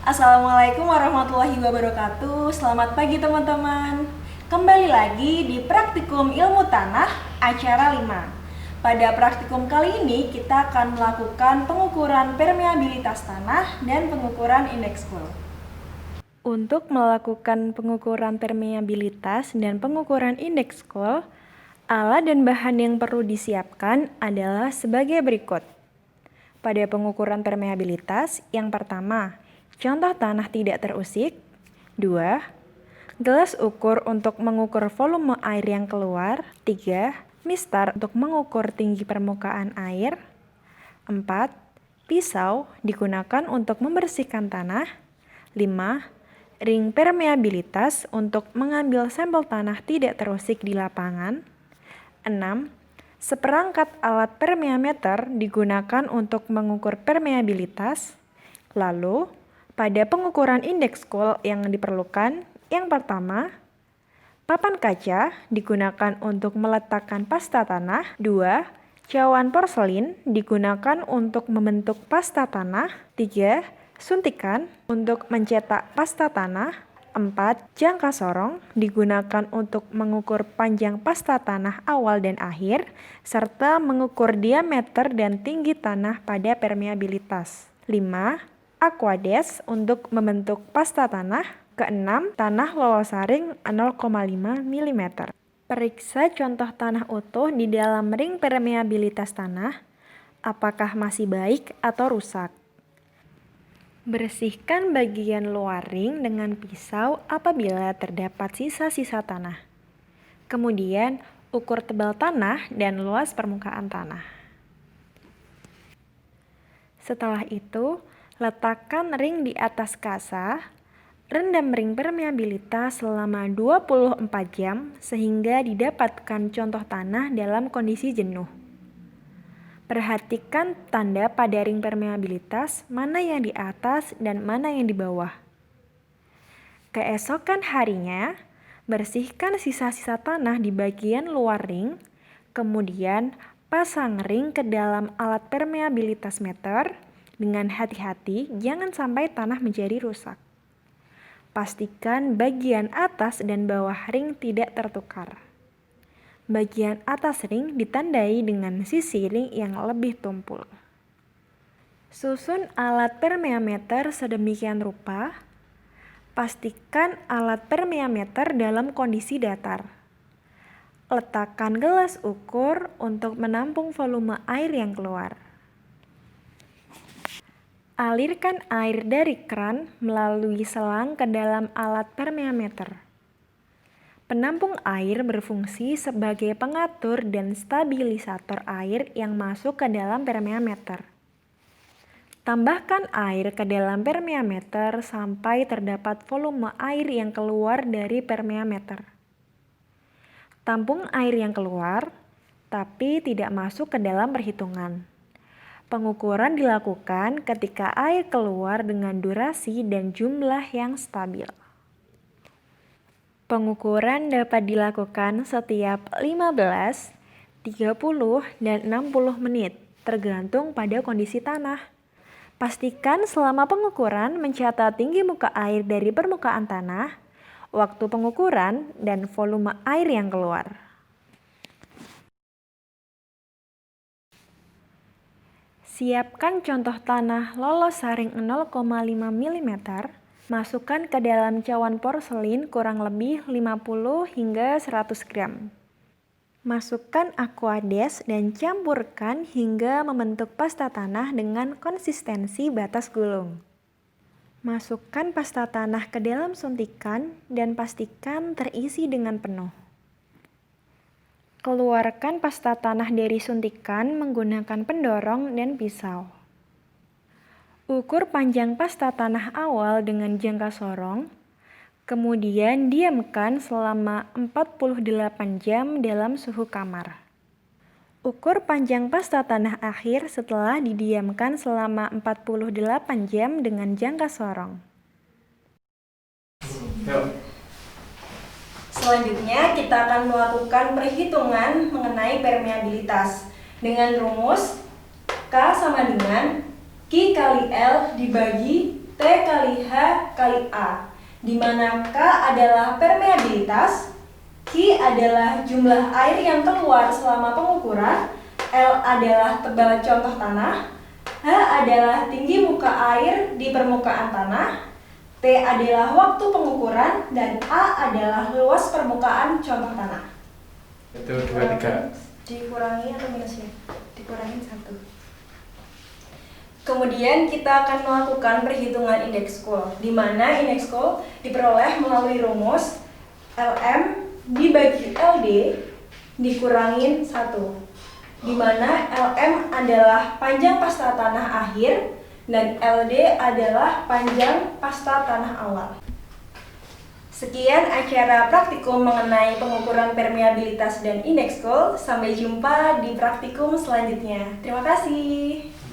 Assalamualaikum warahmatullahi wabarakatuh. Selamat pagi teman-teman. Kembali lagi di Praktikum Ilmu Tanah, acara 5. Pada praktikum kali ini kita akan melakukan pengukuran permeabilitas tanah dan pengukuran indeks cool. Untuk melakukan pengukuran permeabilitas dan pengukuran indeks cool, alat dan bahan yang perlu disiapkan adalah sebagai berikut. Pada pengukuran permeabilitas, yang pertama, contoh tanah tidak terusik. 2. Gelas ukur untuk mengukur volume air yang keluar. 3. Mistar untuk mengukur tinggi permukaan air. 4. Pisau digunakan untuk membersihkan tanah. 5. Ring permeabilitas untuk mengambil sampel tanah tidak terusik di lapangan. 6. Seperangkat alat permeameter digunakan untuk mengukur permeabilitas. Lalu, pada pengukuran indeks cool yang diperlukan, yang pertama, papan kaca digunakan untuk meletakkan pasta tanah. 2. Cawan porselin digunakan untuk membentuk pasta tanah. 3. Suntikan untuk mencetak pasta tanah. 4. Jangka sorong digunakan untuk mengukur panjang pasta tanah awal dan akhir, serta mengukur diameter dan tinggi tanah pada permeabilitas. 5. Aquades untuk membentuk pasta tanah. Keenam, tanah lolosaring 0,5 mm. Periksa contoh tanah utuh di dalam ring permeabilitas tanah, apakah masih baik atau rusak. Bersihkan bagian luar ring dengan pisau apabila terdapat sisa-sisa tanah. Kemudian, ukur tebal tanah dan luas permukaan tanah. Setelah itu, letakkan ring di atas kasa, rendam ring permeabilitas selama 24 jam sehingga didapatkan contoh tanah dalam kondisi jenuh. Perhatikan tanda pada ring permeabilitas, mana yang di atas dan mana yang di bawah. Keesokan harinya, bersihkan sisa-sisa tanah di bagian luar ring, kemudian pasang ring ke dalam alat permeabilitas meter. Dengan hati-hati, jangan sampai tanah menjadi rusak. Pastikan bagian atas dan bawah ring tidak tertukar. Bagian atas ring ditandai dengan sisi ring yang lebih tumpul. Susun alat permeameter sedemikian rupa. Pastikan alat permeameter dalam kondisi datar. Letakkan gelas ukur untuk menampung volume air yang keluar. Alirkan air dari keran melalui selang ke dalam alat permeameter. Penampung air berfungsi sebagai pengatur dan stabilisator air yang masuk ke dalam permeameter. Tambahkan air ke dalam permeameter sampai terdapat volume air yang keluar dari permeameter. Tampung air yang keluar, tapi tidak masuk ke dalam perhitungan. Pengukuran dilakukan ketika air keluar dengan durasi dan jumlah yang stabil. Pengukuran dapat dilakukan setiap 15, 30, dan 60 menit, tergantung pada kondisi tanah. Pastikan selama pengukuran mencatat tinggi muka air dari permukaan tanah, waktu pengukuran, dan volume air yang keluar. Siapkan contoh tanah lolosaring 0,5 mm, masukkan ke dalam cawan porselin kurang lebih 50 hingga 100 gram. Masukkan aquades dan campurkan hingga membentuk pasta tanah dengan konsistensi batas gulung. Masukkan pasta tanah ke dalam suntikan dan pastikan terisi dengan penuh. Keluarkan pasta tanah dari suntikan menggunakan pendorong dan pisau. Ukur panjang pasta tanah awal dengan jangka sorong, kemudian diamkan selama 48 jam dalam suhu kamar. Ukur panjang pasta tanah akhir setelah didiamkan selama 48 jam dengan jangka sorong. Selanjutnya, kita akan melakukan perhitungan mengenai permeabilitas dengan rumus K sama dengan Q kali L dibagi T kali H kali A, di mana K adalah permeabilitas, Q adalah jumlah air yang keluar selama pengukuran, L adalah tebal contoh tanah, H adalah tinggi muka air di permukaan tanah, T adalah waktu pengukuran, dan A adalah luas permukaan contoh tanah. Itu 2, 3. Dikurangi atau minusnya? Dikurangin 1. Kemudian kita akan melakukan perhitungan indeks Coul, di mana indeks Coul diperoleh melalui rumus Lm dibagi Ld dikurangin 1, di mana Lm adalah panjang pasta tanah akhir dan Ld adalah panjang pasta tanah awal. Sekian acara praktikum mengenai pengukuran permeabilitas dan indeks Coul. Sampai jumpa di praktikum selanjutnya. Terima kasih.